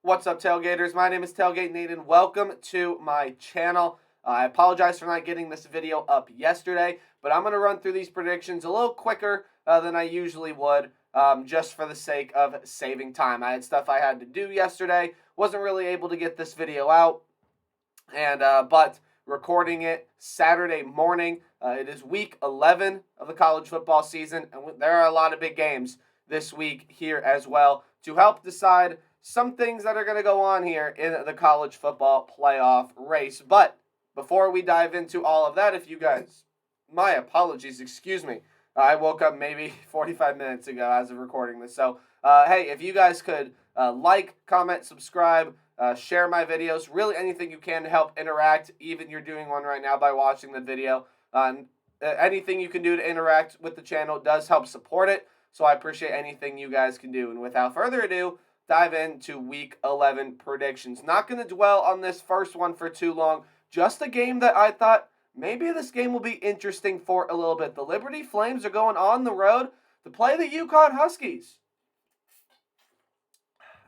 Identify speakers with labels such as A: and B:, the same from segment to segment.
A: What's up, Tailgaters? My name is Tailgate Nate, and welcome to my channel. I apologize for not getting this video up yesterday, but I'm going to run through these predictions a little quicker than I usually would, just for the sake of saving time. I had stuff I had to do yesterday, wasn't really able to get this video out, and but recording it Saturday morning. It is week 11 of the college football season, and there are a lot of big games this week here as well to help decide some things that are going to go on here in the college football playoff race. But before we dive into all of that, if you guys, my apologies, excuse me, I woke up maybe 45 minutes ago as of recording this. So, hey, if you guys could like, comment, subscribe, share my videos, really anything you can to help interact, even you're doing one right now by watching the video. Anything you can do to interact with the channel does help support it, so I appreciate anything you guys can do. And without further ado, dive into Week 11 predictions. Not going to dwell on this first one for too long, just a game that I thought maybe this game will be interesting for a little bit. The Liberty Flames are going on the road to play the UCONN Huskies.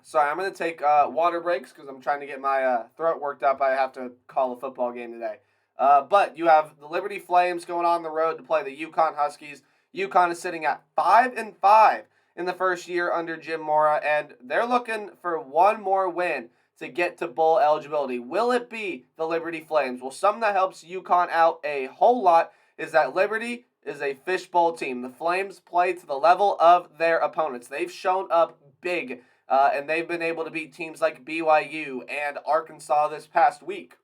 A: Sorry, I'm going to take water breaks because I'm trying to get my throat worked up. I have to call a football game today. But you have the Liberty Flames going on the road to play the UCONN Huskies. UConn is sitting at 5-5 in the first year under Jim Mora, and they're looking for one more win to get to bowl eligibility. Will it be the Liberty Flames? Well, something that helps UConn out a whole lot is that Liberty is a fishbowl team. The Flames play to the level of their opponents. They've shown up big, and they've been able to beat teams like BYU and Arkansas this past week.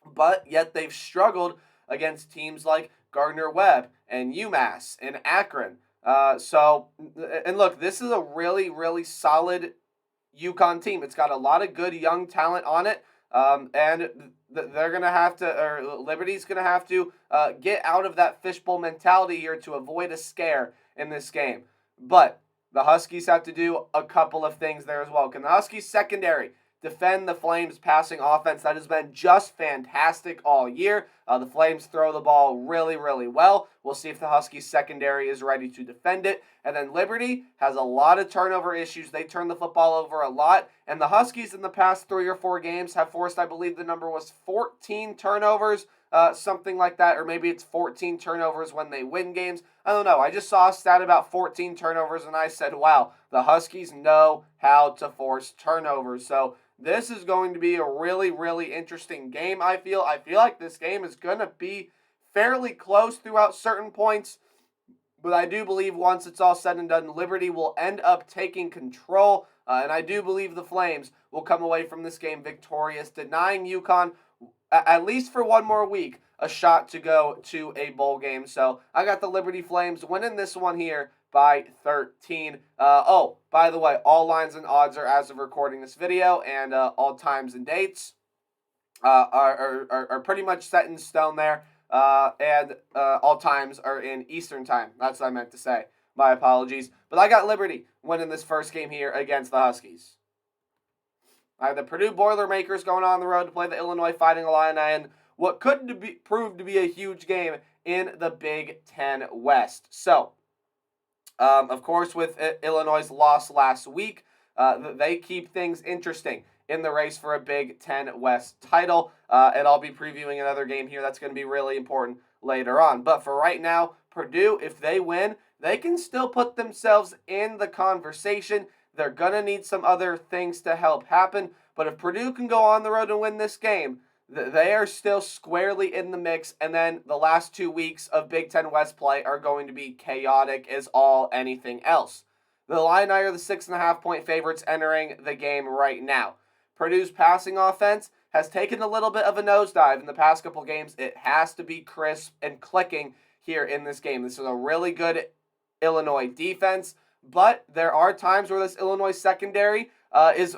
A: But yet they've struggled against teams like Gardner-Webb and UMass and Akron. And look, this is a really, really solid UConn team. It's got a lot of good young talent on it, and they're going to have to, or Liberty's going to have to get out of that fishbowl mentality here to avoid a scare in this game. But the Huskies have to do a couple of things there as well. Can the Huskies secondary defend the Flames passing offense that has been just fantastic all year? The Flames throw the ball really, really well. We'll see if the Huskies secondary is ready to defend it. And then Liberty has a lot of turnover issues. They turn the football over a lot. And the Huskies in the past 3 or 4 games have forced, I believe the number was 14 turnovers, something like that. Or maybe it's 14 turnovers when they win games. I don't know. I just saw a stat about 14 turnovers and I said, wow, the Huskies know how to force turnovers. So this is going to be a really, really interesting game, I feel. I feel like this game is going to be fairly close throughout certain points, but I do believe once it's all said and done, Liberty will end up taking control, and I do believe the Flames will come away from this game victorious, denying UConn, at least for one more week, a shot to go to a bowl game. So I got the Liberty Flames winning this one here by 13. Oh, by the way, all lines and odds are as of recording this video, and all times and dates are pretty much set in stone there, and all times are in Eastern time. That's what I meant to say. My apologies. But I got Liberty winning this first game here against the Huskies. I have the Purdue Boilermakers going on the road to play the Illinois Fighting Illini, and what could prove to be a huge game in the Big Ten West. So, of course, with Illinois' loss last week, they keep things interesting in the race for a Big Ten West title. And I'll be previewing another game here that's going to be really important later on. But for right now, Purdue, if they win, they can still put themselves in the conversation. They're going to need some other things to help happen. But if Purdue can go on the road and win this game, they are still squarely in the mix, and then the last 2 weeks of Big Ten West play are going to be chaotic as all anything else. The Illini are the 6.5-point favorites entering the game right now. Purdue's passing offense has taken a little bit of a nosedive in the past couple games. It has to be crisp and clicking here in this game. This is a really good Illinois defense, but there are times where this Illinois secondary is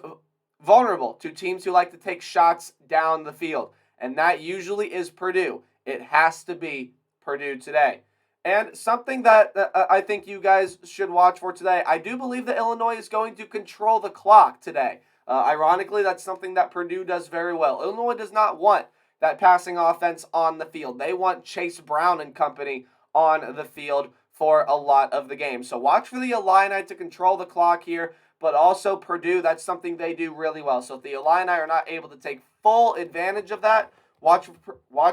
A: vulnerable to teams who like to take shots down the field, and that usually is Purdue. It has to be Purdue today. And something that I think you guys should watch for today, I do believe that Illinois is going to control the clock today. Ironically, that's something that Purdue does very well. Illinois does not want that passing offense on the field. They want Chase Brown and company on the field for a lot of the game. So watch for the Illini to control the clock here. but also Purdue. That's something they do really well. So if the Illini are not able to take full advantage of that, watch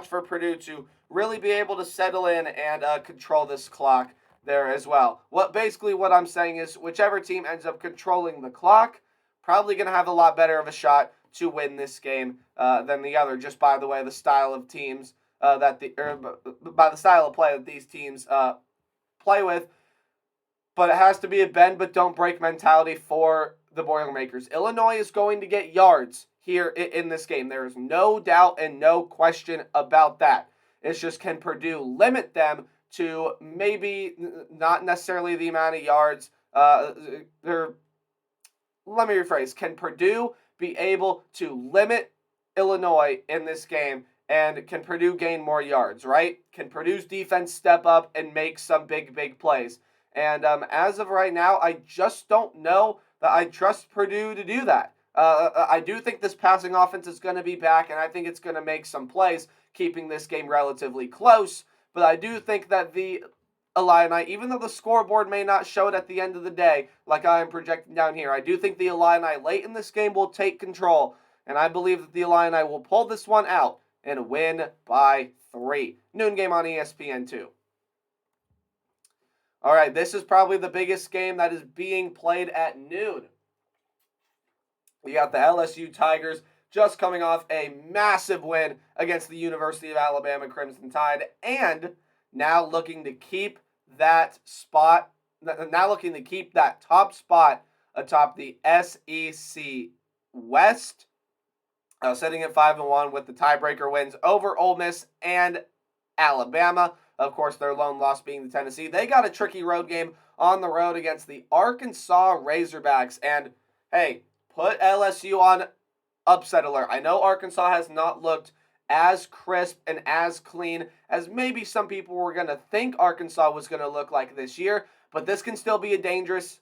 A: for Purdue to really be able to settle in and control this clock there as well. Basically what I'm saying is whichever team ends up controlling the clock, probably going to have a lot better of a shot to win this game than the other, just by the way, the style of teams by the style of play that these teams play with. But it has to be a bend but don't break mentality for the Boilermakers. Illinois is going to get yards here in this game. There is no doubt and no question about that. It's just, can Purdue limit them to maybe not necessarily the amount of yards? Let me rephrase. Can Purdue be able to limit Illinois in this game? And can Purdue gain more yards, right? Can Purdue's defense step up and make some big plays? And as of right now, I just don't know that I trust Purdue to do that. I do think this passing offense is going to be back, and I think it's going to make some plays, keeping this game relatively close. But I do think that the Illini, even though the scoreboard may not show it at the end of the day, like I am projecting down here, I do think the Illini late in this game will take control, and I believe that the Illini will pull this one out and win by 3. Noon game on ESPN2. All right, this is probably the biggest game that is being played at noon. We got the LSU Tigers just coming off a massive win against the University of Alabama Crimson Tide, and now looking to keep that top spot atop the SEC West. Sitting at 5-1 with the tiebreaker wins over Ole Miss and Alabama. Of course, their lone loss being the Tennessee. They got a tricky road game on the road against the Arkansas Razorbacks. And, hey, put LSU on upset alert. I know Arkansas has not looked as crisp and as clean as maybe some people were going to think Arkansas was going to look like this year. But this can still be a dangerous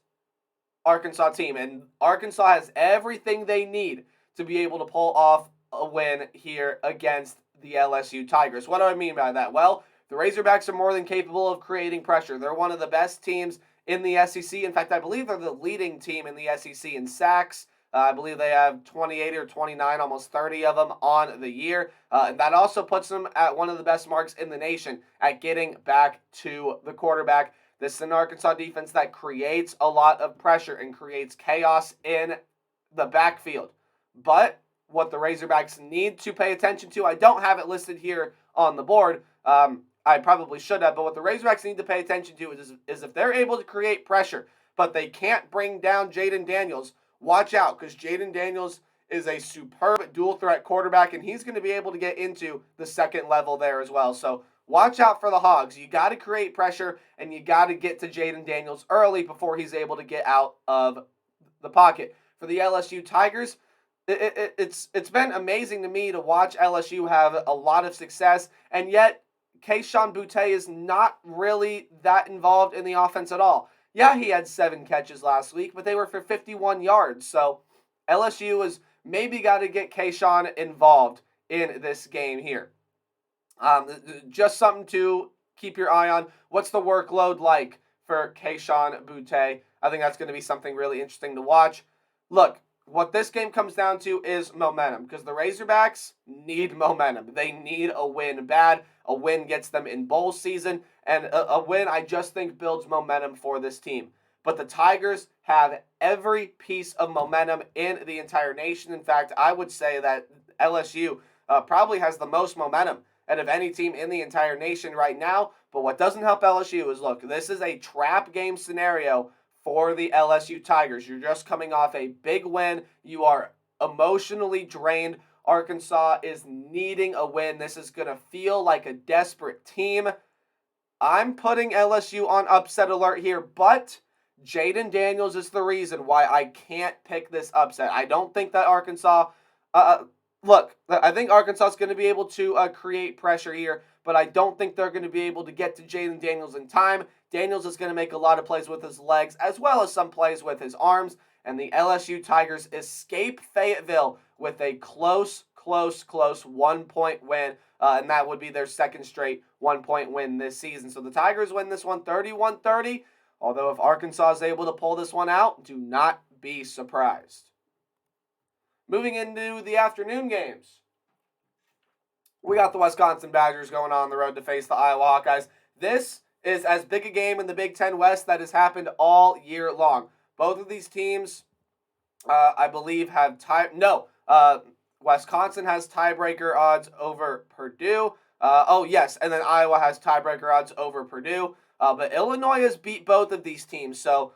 A: Arkansas team. And Arkansas has everything they need to be able to pull off a win here against the LSU Tigers. What do I mean by that? Well, the Razorbacks are more than capable of creating pressure. They're one of the best teams in the SEC. In fact, I believe they're the leading team in the SEC in sacks. I believe they have 28 or 29, almost 30 of them on the year. And that also puts them at one of the best marks in the nation at getting back to the quarterback. This is an Arkansas defense that creates a lot of pressure and creates chaos in the backfield. But what the Razorbacks need to pay attention to, I don't have it listed here on the board. I probably should have, but what the Razorbacks need to pay attention to is if they're able to create pressure, but they can't bring down Jaden Daniels, watch out, because Jaden Daniels is a superb dual threat quarterback, and he's going to be able to get into the second level there as well. So watch out for the Hogs. You got to create pressure, and you got to get to Jaden Daniels early before he's able to get out of the pocket. For the LSU Tigers, it's been amazing to me to watch LSU have a lot of success, and yet Kayshon Boutte is not really that involved in the offense at all. Yeah, he had 7 catches last week, but they were for 51 yards. So LSU has maybe got to get Kayshon involved in this game here. Just something to keep your eye on. What's the workload like for Kayshon Boutte? I think that's going to be something really interesting to watch. Look, what this game comes down to is momentum, because the Razorbacks need momentum. They need a win bad. A win gets them in bowl season, and a win, I just think, builds momentum for this team. But the Tigers have every piece of momentum in the entire nation. In fact, I would say that LSU probably has the most momentum out of any team in the entire nation right now. But what doesn't help LSU is, look, this is a trap game scenario for the LSU Tigers. You're just coming off a big win. You are emotionally drained. Arkansas is needing a win. This is going to feel like a desperate team. I'm putting LSU on upset alert here, but Jaden Daniels is the reason why I can't pick this upset. I don't think that Arkansas... look, I think Arkansas is going to be able to create pressure here, but I don't think they're going to be able to get to Jaden Daniels in time. Daniels is going to make a lot of plays with his legs, as well as some plays with his arms, and the LSU Tigers escape Fayetteville with a close 1-point win, and that would be their second straight 1-point win this season. So the Tigers win this one 31-30, although if Arkansas is able to pull this one out, do not be surprised. Moving into the afternoon games, we got the Wisconsin Badgers going on the road to face the Iowa Hawkeyes. This is as big a game in the Big Ten West that has happened all year long. Both of these teams, I believe, have Wisconsin has tiebreaker odds over Purdue. And then Iowa has tiebreaker odds over Purdue. But Illinois has beat both of these teams. So,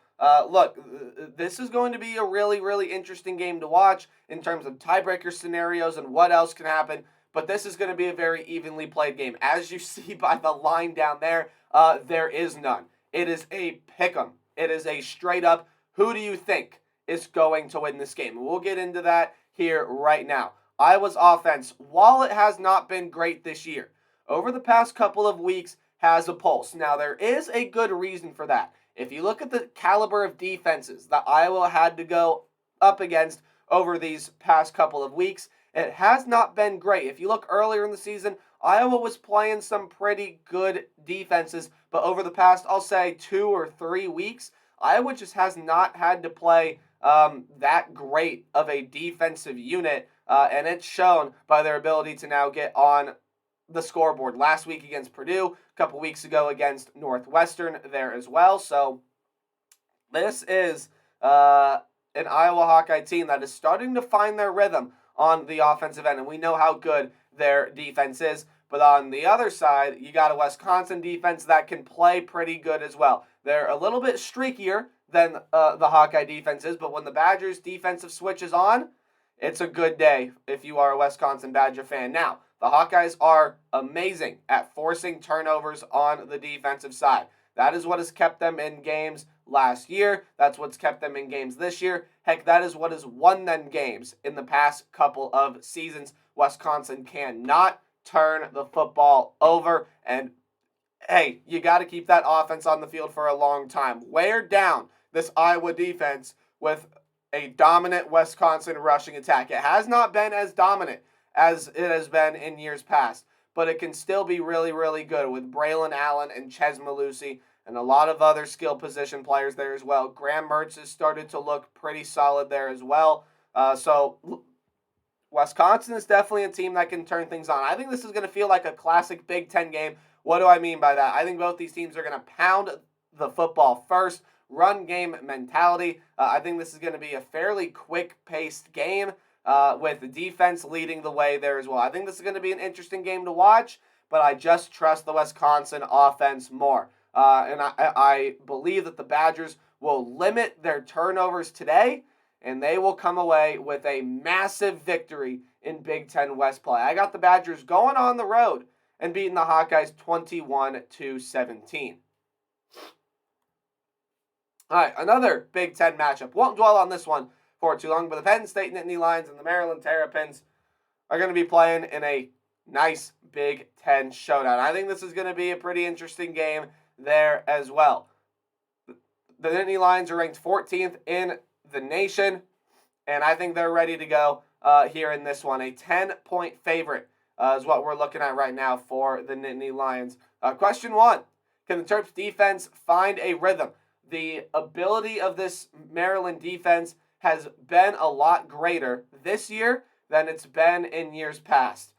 A: this is going to be a really, really interesting game to watch in terms of tiebreaker scenarios and what else can happen. But this is going to be a very evenly played game. As you see by the line down there, there is none. It is a pick'em. It is a straight up, who do you think is going to win this game? We'll get into that here right now. Iowa's offense, while it has not been great this year, over the past couple of weeks has a pulse. Now, there is a good reason for that. If you look at the caliber of defenses that Iowa had to go up against over these past couple of weeks, it has not been great. If you look earlier in the season, Iowa was playing some pretty good defenses, but over the past, I'll say 2 or 3 weeks, Iowa just has not had to play that great of a defensive unit, and it's shown by their ability to now get on the scoreboard. Last week against Purdue, a couple weeks ago against Northwestern there as well. So this is an Iowa Hawkeye team that is starting to find their rhythm on the offensive end, and we know how good their defense is. But on the other side, you got a Wisconsin defense that can play pretty good as well. They're a little bit streakier than the Hawkeye defense is, but when the Badgers' defensive switch is on, it's a good day if you are a Wisconsin Badger fan. Now, the Hawkeyes are amazing at forcing turnovers on the defensive side. That is what has kept them in games last year. That's what's kept them in games this year. Heck, that is what has won them games in the past couple of seasons. Wisconsin cannot turn the football over. And, hey, you got to keep that offense on the field for a long time. Wear down this Iowa defense with a dominant Wisconsin rushing attack. It has not been as dominant as it has been in years past, but it can still be really, really good with Braylon Allen and Ches Malusi and a lot of other skill position players there as well. Graham Mertz has started to look pretty solid there as well. So Wisconsin is definitely a team that can turn things on. I think this is going to feel like a classic Big Ten game. What do I mean by that? I think both these teams are going to pound the football first, run game mentality. I think this is going to be a fairly quick-paced game with the defense leading the way there as well. I think this is going to be an interesting game to watch, but I just trust the Wisconsin offense more. And I believe that the Badgers will limit their turnovers today, and they will come away with a massive victory in Big Ten West play. I got the Badgers going on the road and beating the Hawkeyes 21-17. All right, another Big Ten matchup. Won't dwell on this one for too long, but the Penn State Nittany Lions and the Maryland Terrapins are going to be playing in a nice Big Ten showdown. I think this is going to be a pretty interesting game there as well. The Nittany Lions are ranked 14th in the nation, and I think they're ready to go here in this one. A 10-point favorite is what we're looking at right now for the Nittany Lions. Question 1, can the Terps defense find a rhythm? The ability of this Maryland defense has been a lot greater this year than it's been in years past.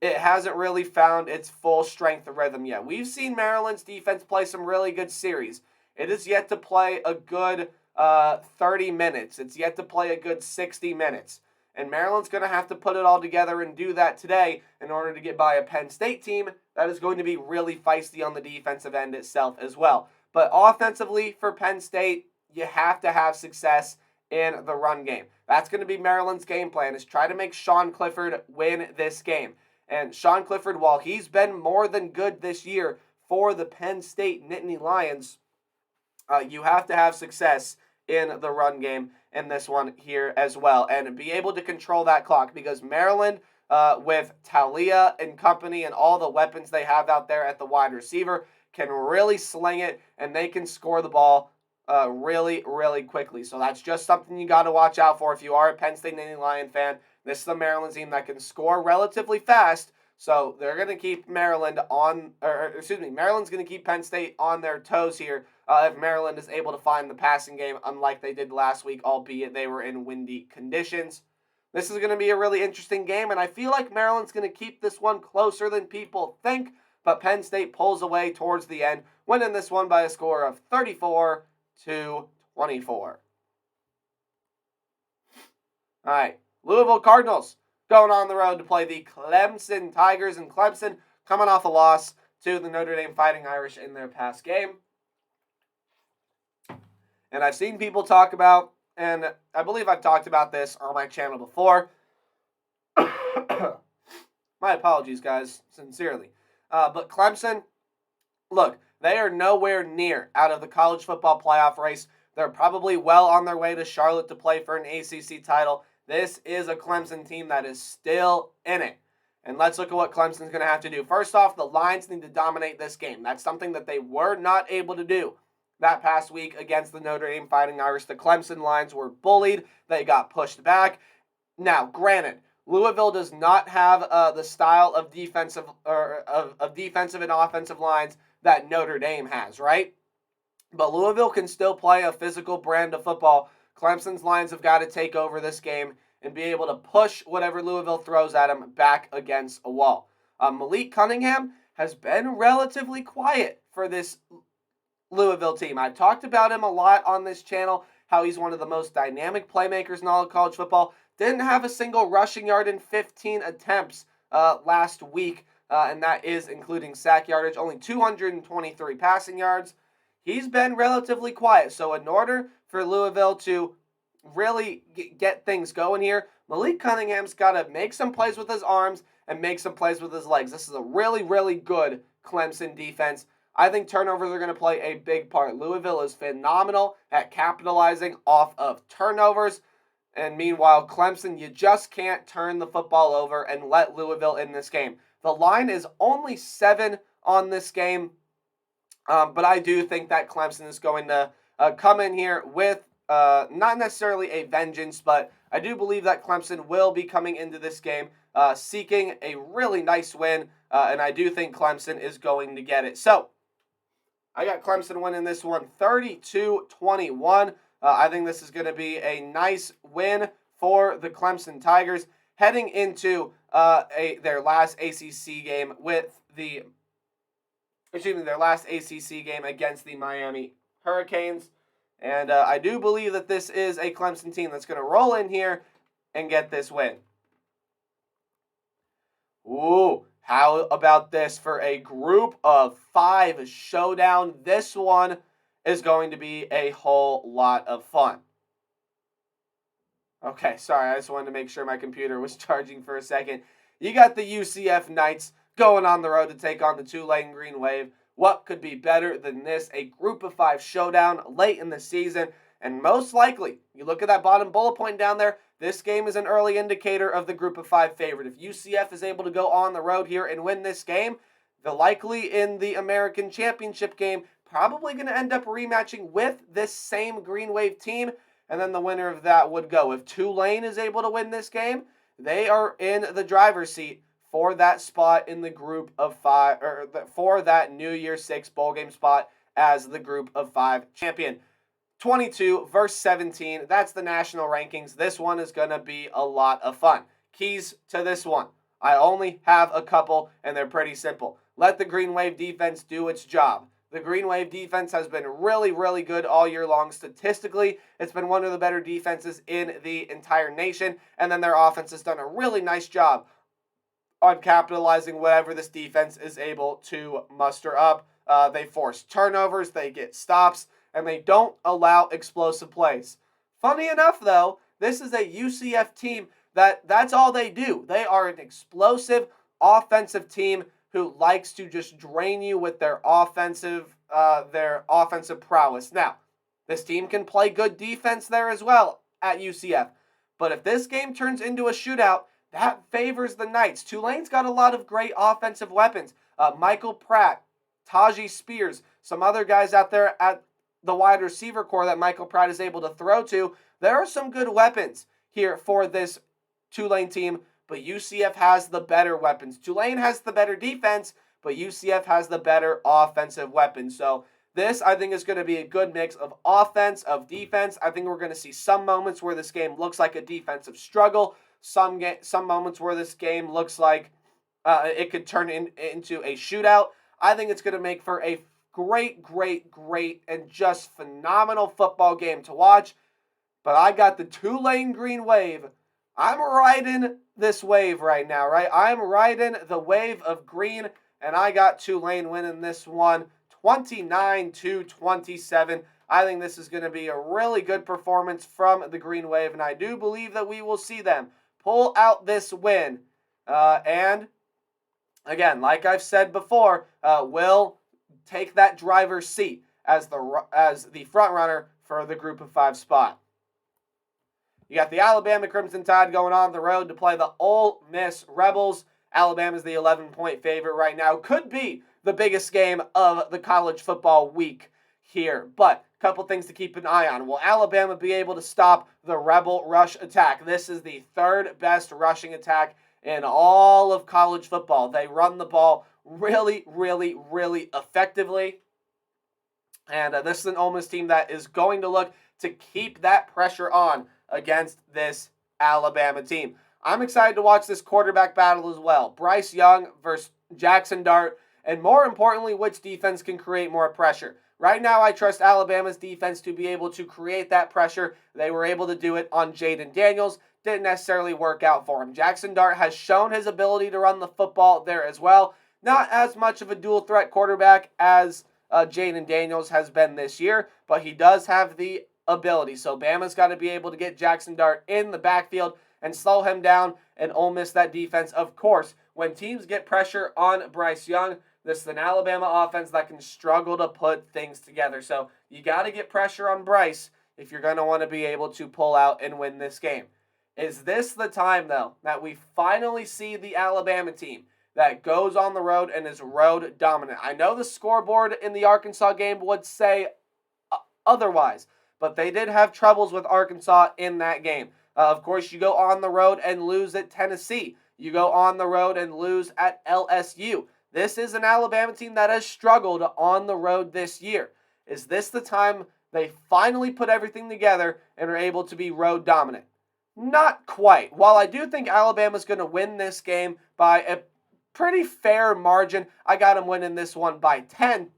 A: It hasn't really found its full strength of rhythm yet. We've seen Maryland's defense play some really good series. It is yet to play a good 30 minutes. It's yet to play a good 60 minutes. And Maryland's going to have to put it all together and do that today in order to get by a Penn State team that is going to be really feisty on the defensive end itself as well. But offensively for Penn State, you have to have success in the run game. That's going to be Maryland's game plan, is try to make Sean Clifford win this game. And Sean Clifford, while he's been more than good this year for the Penn State Nittany Lions, you have to have success in the run game in this one here as well, and be able to control that clock, because Maryland, with Talia and company and all the weapons they have out there at the wide receiver, can really sling it, and they can score the ball really, really quickly. So that's just something you got to watch out for if you are a Penn State Nittany Lion fan. This is a Maryland team that can score relatively fast, so they're going to keep Maryland's going to keep Penn State on their toes here if Maryland is able to find the passing game, unlike they did last week, albeit they were in windy conditions. This is going to be a really interesting game, and I feel like Maryland's going to keep this one closer than people think, but Penn State pulls away towards the end, winning this one by a score of 34-24. All right, Louisville Cardinals going on the road to play the Clemson Tigers, and Clemson coming off a loss to the Notre Dame Fighting Irish in their past game. And I've seen people talk about, and I believe I've talked about this on my channel before. My apologies, guys, sincerely. But Clemson, look, they are nowhere near out of the college football playoff race. They're probably well on their way to Charlotte to play for an ACC title. This is a Clemson team that is still in it. And let's look at what Clemson's going to have to do. First off, the Lions need to dominate this game. That's something that they were not able to do that past week against the Notre Dame Fighting Irish. The Clemson Lions were bullied. They got pushed back. Now, granted, Louisville does not have the style of defensive and offensive lines that Notre Dame has, right? But Louisville can still play a physical brand of football. Clemson's Lions have got to take over this game and be able to push whatever Louisville throws at them back against a wall. Malik Cunningham has been relatively quiet for this Louisville team. I've talked about him a lot on this channel, how he's one of the most dynamic playmakers in all of college football. Didn't have a single rushing yard in 15 attempts last week, and that is including sack yardage. Only 223 passing yards. He's been relatively quiet. So in order for Louisville to really get things going here, Malik Cunningham's got to make some plays with his arms and make some plays with his legs. This is a really, really good Clemson defense. I think turnovers are going to play a big part. Louisville is phenomenal at capitalizing off of turnovers. And meanwhile, Clemson, you just can't turn the football over and let Louisville in this game. The line is only 7 on this game. But I do think that Clemson is going to come in here with not necessarily a vengeance, but I do believe that Clemson will be coming into this game seeking a really nice win, and I do think Clemson is going to get it. So, I got Clemson winning this one 32-21. I think this is going to be a nice win for the Clemson Tigers heading into their last ACC game their last ACC game against the Miami Hurricanes. And I do believe that this is a Clemson team that's going to roll in here and get this win. Ooh, how about this for a group of 5 showdown? This one is going to be a whole lot of fun. Okay, sorry, I just wanted to make sure my computer was charging for a second. You got the UCF Knights going on the road to take on the Tulane Green Wave. What could be better than this? A group of 5 showdown late in the season. And most likely, you look at that bottom bullet point down there, this game is an early indicator of the group of 5 favorite. If UCF is able to go on the road here and win this game, they're likely in the American Championship game, probably going to end up rematching with this same Green Wave team. And then the winner of that would go. If Tulane is able to win this game, they are in the driver's seat for that spot in the group of 5, or for that New Year's 6 bowl game spot as the group of 5 champion. 22 versus 17, that's the national rankings. This one is going to be a lot of fun. Keys to this one, I only have a couple, and they're pretty simple. Let the Green Wave defense do its job. The Green Wave defense has been really, really good all year long. Statistically, it's been one of the better defenses in the entire nation, and then their offense has done a really nice job on capitalizing whatever this defense is able to muster up. They force turnovers, they get stops, and they don't allow explosive plays. Funny enough, though, this is a UCF team that's all they do. They are an explosive offensive team who likes to just drain you with their offensive prowess. Now, this team can play good defense there as well at UCF. But if this game turns into a shootout, that favors the Knights. Tulane's got a lot of great offensive weapons. Michael Pratt, Tajee Spears, some other guys out there at the wide receiver core that Michael Pratt is able to throw to. There are some good weapons here for this Tulane team, but UCF has the better weapons. Tulane has the better defense, but UCF has the better offensive weapons. So This, I think, is going to be a good mix of offense, of defense. I think we're going to see some moments where this game looks like a defensive struggle, some moments where this game looks like it could turn into a shootout. I think it's going to make for a great, and just phenomenal football game to watch. But I got the Tulane Green Wave. I'm riding this wave right now, right? I'm riding the wave of green, and I got Tulane winning this one 29-27. I think this is going to be a really good performance from the Green Wave, and I do believe that we will see them pull out this win. And again, like I've said before, will take that driver's seat as the front runner for the Group of 5 spot. You got the Alabama Crimson Tide going on the road to play the Ole Miss Rebels. Alabama's the 11-point favorite right now. Could be the biggest game of the college football week here. But a couple things to keep an eye on. Will Alabama be able to stop the Rebel rush attack? This is the third best rushing attack in all of college football. They run the ball really effectively. And this is an Ole Miss team that is going to look to keep that pressure on against this Alabama team. I'm excited to watch this quarterback battle as well. Bryce Young versus Jackson Dart, and more importantly, which defense can create more pressure. Right now, I trust Alabama's defense to be able to create that pressure. They were able to do it on Jaden Daniels. Didn't necessarily work out for him. Jackson Dart has shown his ability to run the football there as well. Not as much of a dual threat quarterback as Jaden Daniels has been this year, but he does have the ability. So Bama's got to be able to get Jackson Dart in the backfield and slow him down, and Ole Miss that defense. Of course, when teams get pressure on Bryce Young, this is an Alabama offense that can struggle to put things together. So you got to get pressure on Bryce if you're going to want to be able to pull out and win this game. Is this the time, though, that we finally see the Alabama team that goes on the road and is road dominant? I know the scoreboard in the Arkansas game would say otherwise, but they did have troubles with Arkansas in that game. Of course, you go on the road and lose at Tennessee. You go on the road and lose at LSU. This is an Alabama team that has struggled on the road this year. Is this the time they finally put everything together and are able to be road dominant? Not quite. While I do think Alabama's going to win this game by a pretty fair margin, I got them winning this one by 10.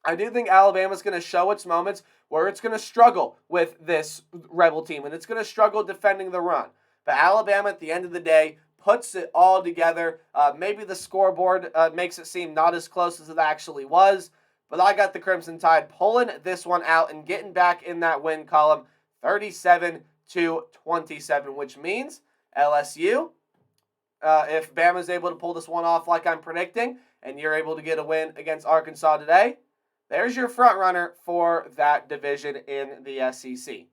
A: I do think Alabama's going to show its moments where it's going to struggle with this Rebel team, and it's going to struggle defending the run. But Alabama, at the end of the day, puts it all together. Maybe the scoreboard makes it seem not as close as it actually was, but I got the Crimson Tide pulling this one out and getting back in that win column 37-27, which means LSU, if Bama's able to pull this one off like I'm predicting, and you're able to get a win against Arkansas today, there's your front runner for that division in the SEC.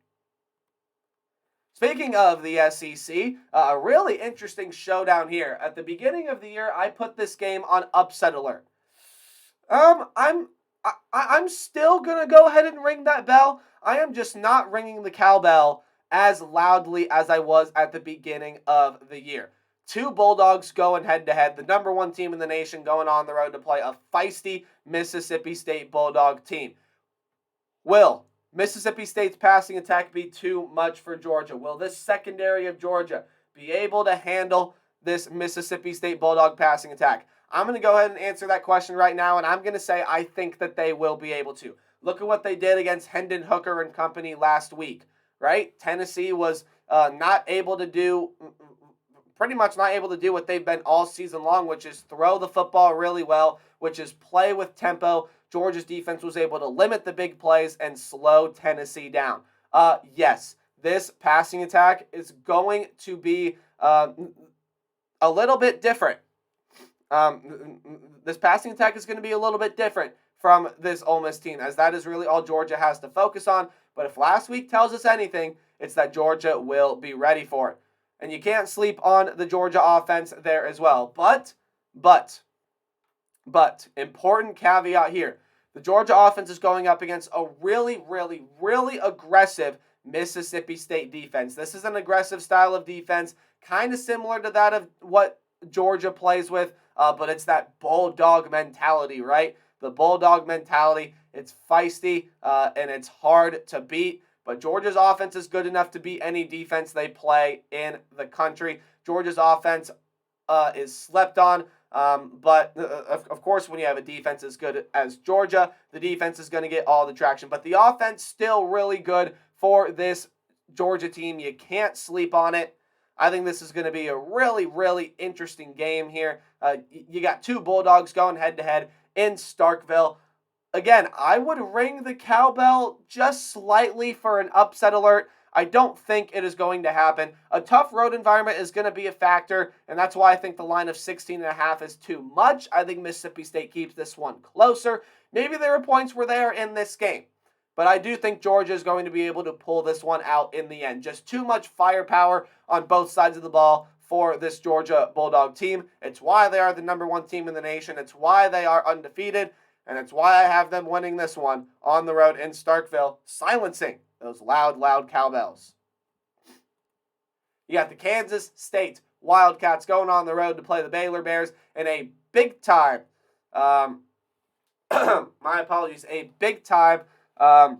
A: Speaking of the SEC, a really interesting showdown here. At the beginning of the year, I put this game on upset alert. I'm still gonna go ahead and ring that bell. I am just not ringing the cowbell as loudly as I was at the beginning of the year. Two Bulldogs going head-to-head, the number one team in the nation going on the road to play a feisty Mississippi State Bulldog team. Will Mississippi State's passing attack be too much for Georgia? Will this secondary of Georgia be able to handle this Mississippi State Bulldog passing attack? I'm going to go ahead and answer that question right now, and I'm going to say I think that they will be able to. Look at what they did against Hendon Hooker and company last week, right? Tennessee was not able to do... pretty much not able to do what they've been all season long, which is throw the football really well, which is play with tempo. Georgia's defense was able to limit the big plays and slow Tennessee down. Yes, this passing attack is going to be a little bit different. This passing attack is going to be a little bit different from this Ole Miss team, as that is really all Georgia has to focus on. But if last week tells us anything, it's that Georgia will be ready for it. And you can't sleep on the Georgia offense there as well. But, important caveat here. The Georgia offense is going up against a really aggressive Mississippi State defense. This is an aggressive style of defense, kind of similar to that of what Georgia plays with, but it's that bulldog mentality, right? the Bulldog mentality. It's feisty and it's hard to beat. But Georgia's offense is good enough to beat any defense they play in the country. Georgia's offense is slept on. But of course, when you have a defense as good as Georgia, the defense is going to get all the traction. But the offense still really good for this Georgia team. You can't sleep on it. I think this is going to be a really, really interesting game here. You got two Bulldogs going head-to-head in Starkville. Again, I would ring the cowbell just slightly for an upset alert. I don't think it is going to happen. A tough road environment is going to be a factor, and that's why I think the line of 16.5 is too much. I think Mississippi State keeps this one closer. Maybe there are points where they are in this game, but I do think Georgia is going to be able to pull this one out in the end. Just too much firepower on both sides of the ball for this Georgia Bulldog team. It's why they are the #1 team in the nation. It's why they are undefeated, and it's why I have them winning this one on the road in Starkville, silencing those loud, loud cowbells. You got the Kansas State Wildcats going on the road to play the Baylor Bears in a big time, my apologies, a big time, my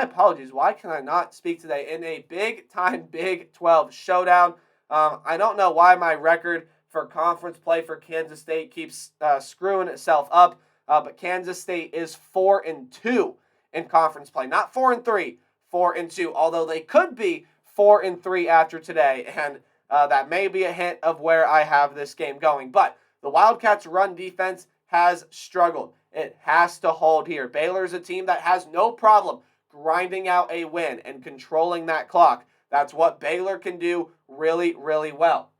A: apologies, why can I not speak today? In a big time Big 12 showdown. I don't know why my record for conference play for Kansas State keeps screwing itself up, but Kansas State is 4-2 in conference play. Not 4-3, 4-2, although they could be 4-3 after today, and that may be a hint of where I have this game going. But the Wildcats' run defense has struggled. It has to hold here. Baylor's a team that has no problem grinding out a win and controlling that clock. That's what Baylor can do really, really well.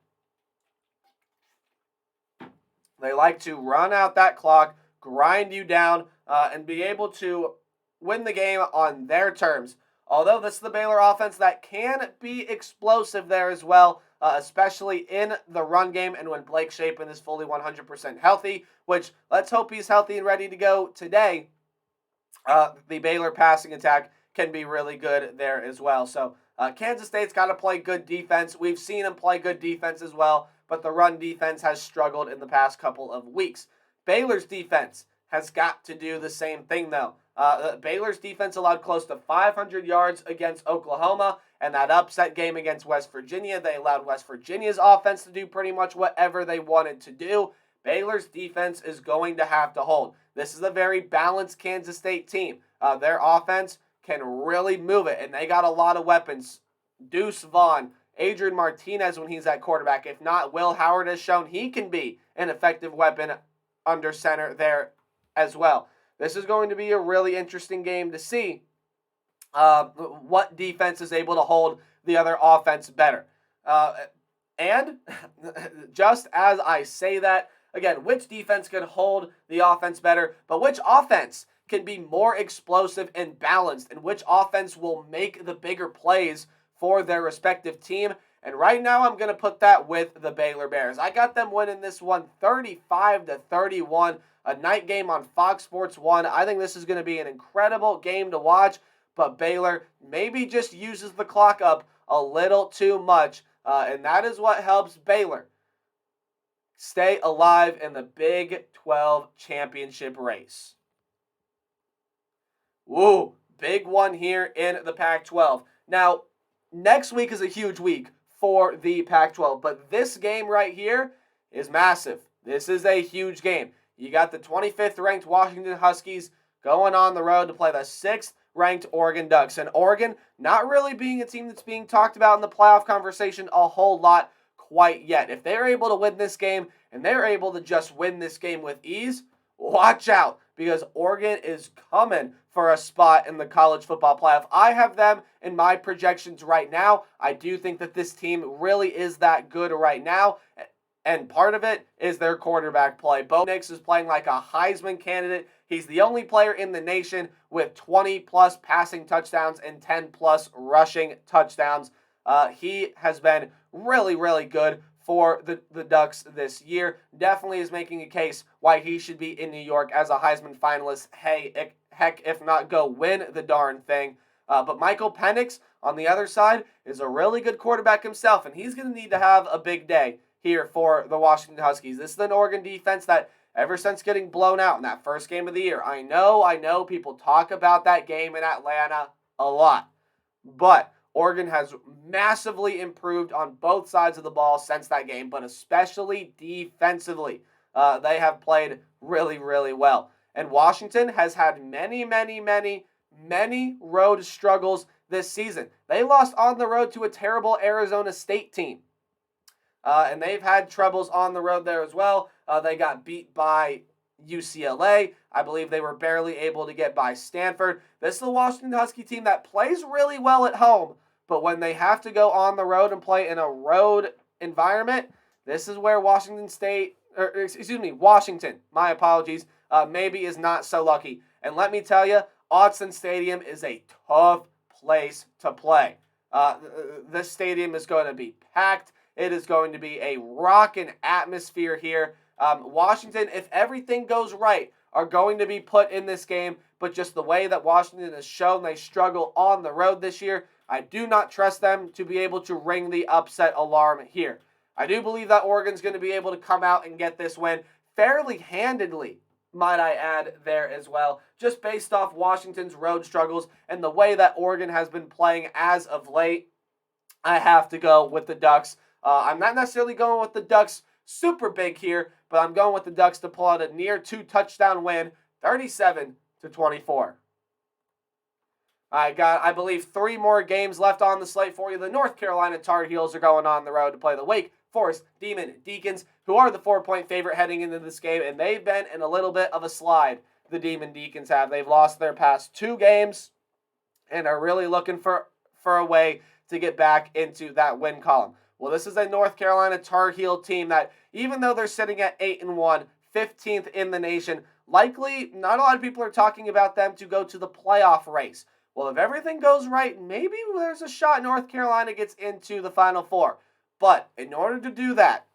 A: They like to run out that clock, grind you down, and be able to win the game on their terms. Although this is the Baylor offense that can be explosive there as well, especially in the run game and when Blake Shapen is fully 100% healthy, which let's hope he's healthy and ready to go today. The Baylor passing attack can be really good there as well. So Kansas State's got to play good defense. We've seen them play good defense as well, but the run defense has struggled in the past couple of weeks. Baylor's defense has got to do the same thing, though. Baylor's defense allowed close to 500 yards against Oklahoma, and that upset game against West Virginia, they allowed West Virginia's offense to do pretty much whatever they wanted to do. Baylor's defense is going to have to hold. This is a very balanced Kansas State team. Their offense can really move it, and they got a lot of weapons. Deuce Vaughn, Adrian Martinez when he's at quarterback. If not, Will Howard has shown he can be an effective weapon under center there as well. This is going to be a really interesting game to see what defense is able to hold the other offense better. And just as I say that, again, which defense can hold the offense better, but which offense can be more explosive and balanced, and which offense will make the bigger plays for their respective team. And right now I'm going to put that with the Baylor Bears. I got them winning this one 35-31. A night game on Fox Sports 1. I think this is going to be an incredible game to watch, but Baylor maybe just uses the clock up a little too much, and that is what helps Baylor stay alive in the Big 12 championship race. Woo, big one here in the Pac-12. Now, next week is a huge week for the Pac-12, but this game right here is massive. This is a huge game. You got the 25th ranked Washington Huskies going on the road to play the 6th ranked Oregon Ducks. And Oregon not really being a team that's being talked about in the playoff conversation a whole lot quite yet. If they're able to win this game and they're able to just win this game with ease, watch out, because Oregon is coming for a spot in the college football playoff. I have them in my projections right now. I do think that this team really is that good right now. And part of it is their quarterback play. Bo Nix is playing like a Heisman candidate. He's the only player in the nation with 20-plus passing touchdowns and 10-plus rushing touchdowns. He has been really, really good for the Ducks this year. Definitely is making a case why he should be in New York as a Heisman finalist. Hey, heck, if not, go win the darn thing. But Michael Penix, on the other side, is a really good quarterback himself, and he's going to need to have a big day here for the Washington Huskies. This is an Oregon defense that ever since getting blown out in that first game of the year. I know people talk about that game in Atlanta a lot, but Oregon has massively improved on both sides of the ball since that game, but especially defensively. They have played really, really well. And Washington has had many road struggles this season. They lost on the road to a terrible Arizona State team. And they've had troubles on the road there as well. They got beat by UCLA. I believe they were barely able to get by Stanford. This is the Washington Husky team that plays really well at home, but when they have to go on the road and play in a road environment, this is where Washington, my apologies, maybe is not so lucky. And let me tell you, Autzen Stadium is a tough place to play. This stadium is going to be packed. It is going to be a rockin' atmosphere here. Washington, if everything goes right, are going to be put in this game, but just the way that Washington has shown they struggle on the road this year, I do not trust them to be able to ring the upset alarm here. I do believe that Oregon's going to be able to come out and get this win fairly handedly, might I add there as well, just based off Washington's road struggles and the way that Oregon has been playing as of late. I have to go with the Ducks. I'm not necessarily going with the Ducks super big here, but I'm going with the Ducks to pull out a near 2-touchdown win, 37-24. I believe 3 more games left on the slate for you. The North Carolina Tar Heels are going on the road to play the Wake Forest Demon Deacons, who are the 4-point favorite heading into this game, and they've been in a little bit of a slide, the Demon Deacons have. They've lost their past 2 games and are really looking for a way to get back into that win column. Well, this is a North Carolina Tar Heel team that, even though they're sitting at 8-1, 15th in the nation, likely not a lot of people are talking about them to go to the playoff race. Well, if everything goes right, maybe there's a shot North Carolina gets into the Final Four. But in order to do that,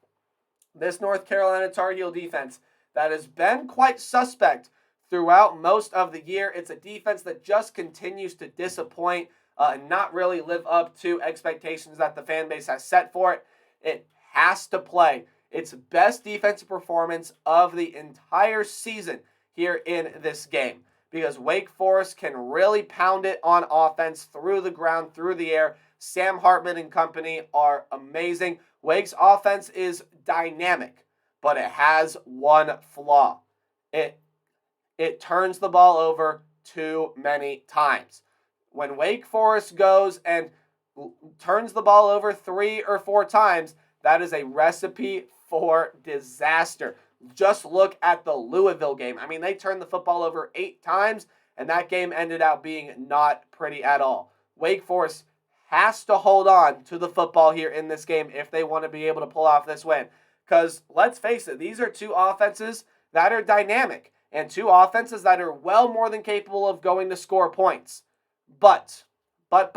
A: this North Carolina Tar Heel defense that has been quite suspect throughout most of the year, it's a defense that just continues to disappoint and not really live up to expectations that the fan base has set for it. It has to play its best defensive performance of the entire season here in this game, because Wake Forest can really pound it on offense through the ground, through the air. Sam Hartman and company are amazing. Wake's offense is dynamic, but it has one flaw. It turns the ball over too many times. When Wake Forest goes and turns the ball over 3 or 4 times, that is a recipe for disaster. Just look at the Louisville game. I mean, they turned the football over 8 times, and that game ended up being not pretty at all. Wake Forest has to hold on to the football here in this game if they want to be able to pull off this win. Because, let's face it, these are 2 offenses that are dynamic, and 2 offenses that are well more than capable of going to score points. But, both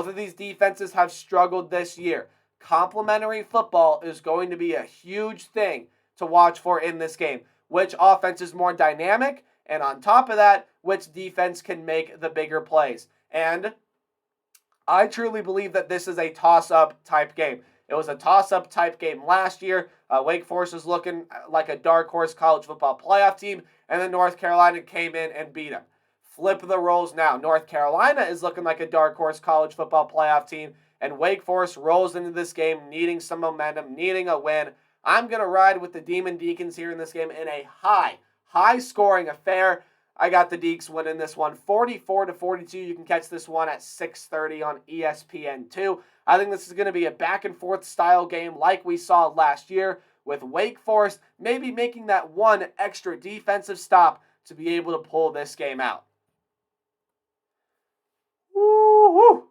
A: of these defenses have struggled this year. Complementary football is going to be a huge thing to watch for in this game. Which offense is more dynamic, and on top of that, which defense can make the bigger plays. And I truly believe that this is a toss-up type game. It was a toss-up type game last year. Wake Forest was looking like a dark horse college football playoff team, and then North Carolina came in and beat them. Flip the roles now. North Carolina is looking like a dark horse college football playoff team, and Wake Forest rolls into this game needing some momentum, needing a win. I'm going to ride with the Demon Deacons here in this game in a high-scoring affair. I got the Deeks winning this one 44-42. You can catch this one at 6:30 on ESPN2. I think this is going to be a back-and-forth style game like we saw last year, with Wake Forest maybe making that one extra defensive stop to be able to pull this game out. Woo-hoo.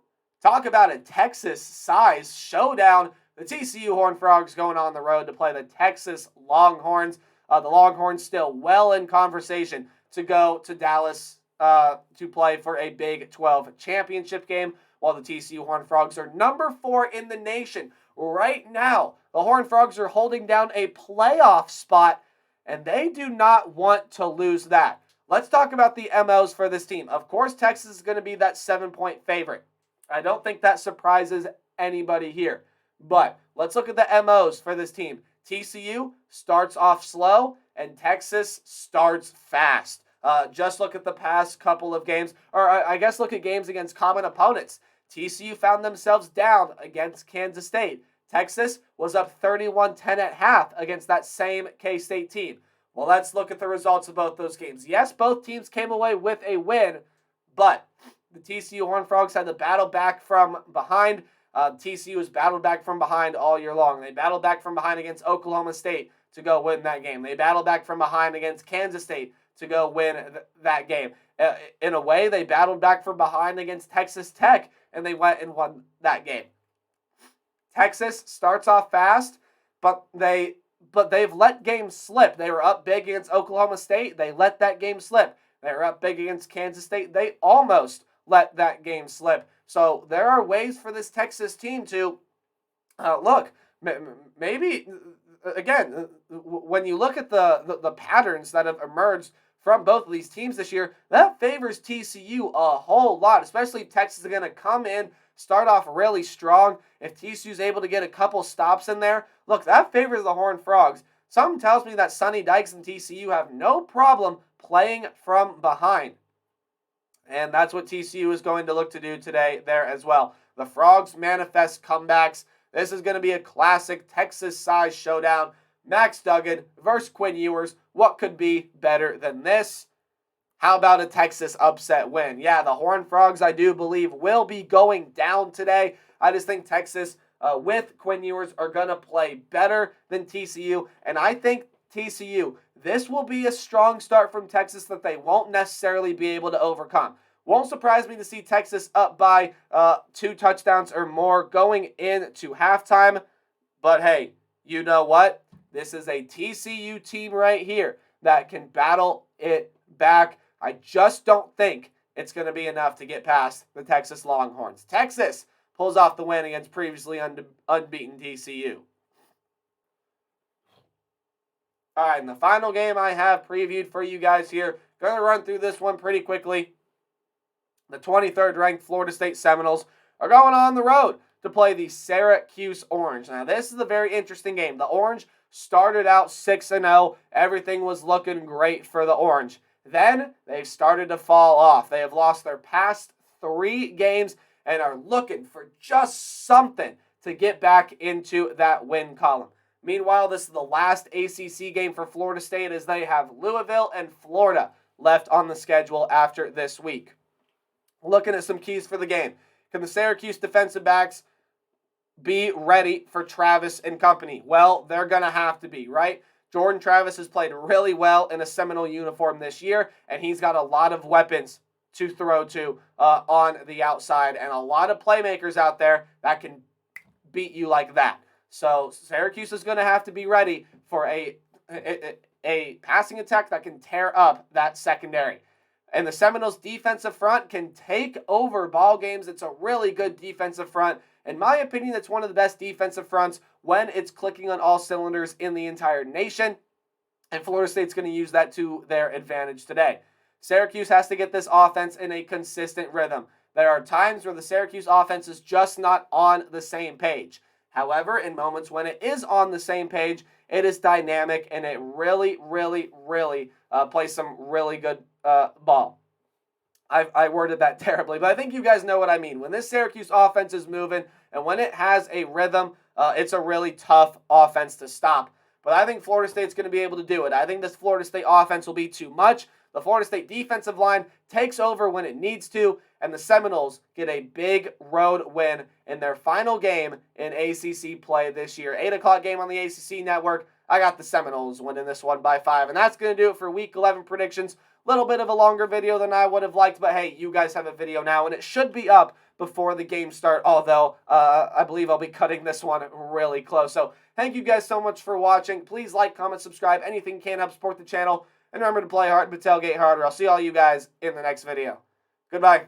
A: Talk about a Texas-size showdown. The TCU Horned Frogs going on the road to play the Texas Longhorns. The Longhorns still well in conversation to go to Dallas to play for a Big 12 championship game, while the TCU Horned Frogs are number 4 in the nation. Right now, the Horned Frogs are holding down a playoff spot, and they do not want to lose that. Let's talk about the MOs for this team. Of course, Texas is going to be that 7-point favorite. I don't think that surprises anybody here. But let's look at the MOs for this team. TCU starts off slow, and Texas starts fast. Just look at the past couple of games, or I guess look at games against common opponents. TCU found themselves down against Kansas State. Texas was up 31-10 at half against that same K-State team. Well, let's look at the results of both those games. Yes, both teams came away with a win, but the TCU Horned Frogs had to battle back from behind. TCU has battled back from behind all year long. They battled back from behind against Oklahoma State to go win that game. They battled back from behind against Kansas State to go win that game. In a way, they battled back from behind against Texas Tech, and they went and won that game. Texas starts off fast, but they've let games slip. They were up big against Oklahoma State. They let that game slip. They were up big against Kansas State. They almost let that game slip. So there are ways for this Texas team to look. Maybe again, when you look at the patterns that have emerged from both of these teams this year, that favors TCU a whole lot, especially if Texas is going to come in, start off really strong. If TCU is able to get a couple stops in there, look, that favors the Horned Frogs. Something tells me that Sonny Dykes and TCU have no problem playing from behind. And that's what TCU is going to look to do today there as well. The Frogs manifest comebacks. This is going to be a classic Texas-size showdown. Max Duggan versus Quinn Ewers. What could be better than this? How about a Texas upset win? Yeah, the Horned Frogs, I do believe, will be going down today. I just think Texas, with Quinn Ewers, are going to play better than TCU. And I think TCU, this will be a strong start from Texas that they won't necessarily be able to overcome. Won't surprise me to see Texas up by 2 touchdowns or more going into halftime. But hey, you know what? This is a TCU team right here that can battle it back. I just don't think it's going to be enough to get past the Texas Longhorns. Texas pulls off the win against previously unbeaten TCU. All right, and the final game I have previewed for you guys here. Going to run through this one pretty quickly. The 23rd ranked Florida State Seminoles are going on the road to play the Syracuse Orange. Now, this is a very interesting game. The Orange started out 6-0. Everything was looking great for the Orange. Then they've started to fall off. They have lost their past 3 games and are looking for just something to get back into that win column. Meanwhile, this is the last ACC game for Florida State as they have Louisville and Florida left on the schedule after this week. Looking at some keys for the game. Can the Syracuse defensive backs be ready for Travis and company? Well, they're going to have to be, right? Jordan Travis has played really well in a Seminole uniform this year, and he's got a lot of weapons to throw to on the outside, and a lot of playmakers out there that can beat you like that. So Syracuse is going to have to be ready for a passing attack that can tear up that secondary. And the Seminoles' defensive front can take over ball games. It's a really good defensive front. In my opinion, it's one of the best defensive fronts when it's clicking on all cylinders in the entire nation. And Florida State's going to use that to their advantage today. Syracuse has to get this offense in a consistent rhythm. There are times where the Syracuse offense is just not on the same page. However, in moments when it is on the same page, it is dynamic and it really plays some really good ball. I worded that terribly, but I think you guys know what I mean. When this Syracuse offense is moving and when it has a rhythm, it's a really tough offense to stop. But I think Florida State's going to be able to do it. I think this Florida State offense will be too much. The Florida State defensive line takes over when it needs to, and the Seminoles get a big road win in their final game in ACC play this year. 8 o'clock game on the ACC network. I got the Seminoles winning this one by 5, and that's going to do it for Week 11 predictions. Little bit of a longer video than I would have liked, but hey, you guys have a video now, and it should be up before the game start, although I believe I'll be cutting this one really close. So thank you guys so much for watching. Please like, comment, subscribe. Anything can help support the channel. And remember to play hard, but tailgate harder. I'll see all you guys in the next video. Goodbye.